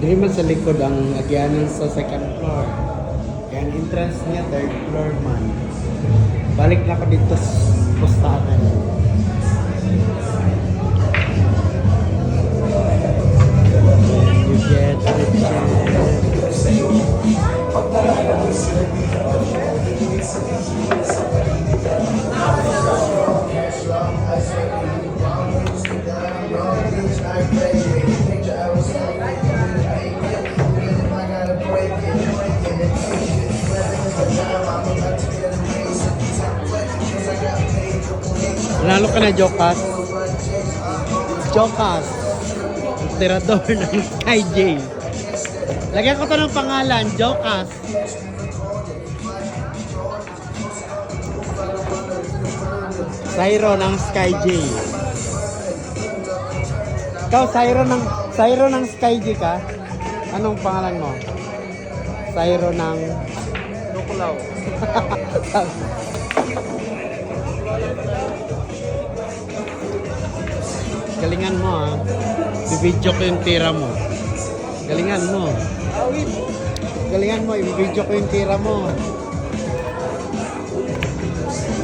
Dili man sa likod ang agyanan sa second floor. Kaya ang entrance niya, third floor man. Balik na ko dito sa pustahan. You get the chance. Nanalo ka na, Jokas. Jokas. Tirador ng Sky J. Lagyan ko to ng pangalan, Jokas. Syro ng Sky J. Ikaw, Syro ng Sky J ka? Anong pangalan mo? Syro ng... Nukulaw. Galingan mo ha. Bibidyo ko yung tira mo. Galingan mo. Galingan mo, ibibidyo ko yung tira mo.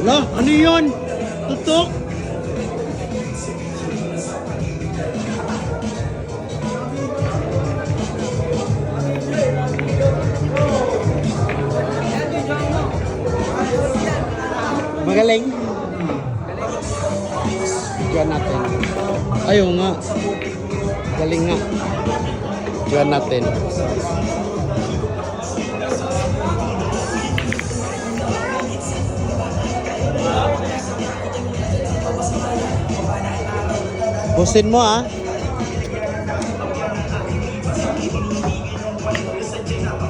Hala, ano yun? Tutok? Magaling? Diyan natin. Ayaw nga. Galing nga. Diyan natin. Busin mo ah.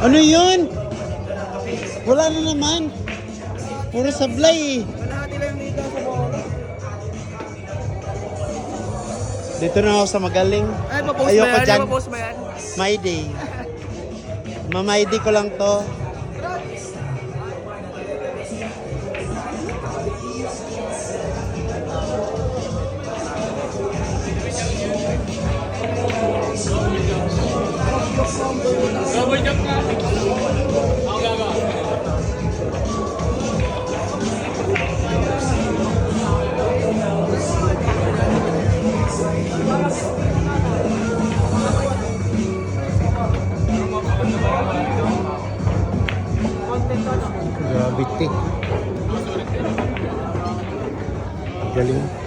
Ano yun? Wala na naman. Puro sablay eh. Dito na ako sa Magaling. Ay, papost ba Ayoko yan? dyan. Papost ba yan? My day. My day ko lang to. Grabe, galing.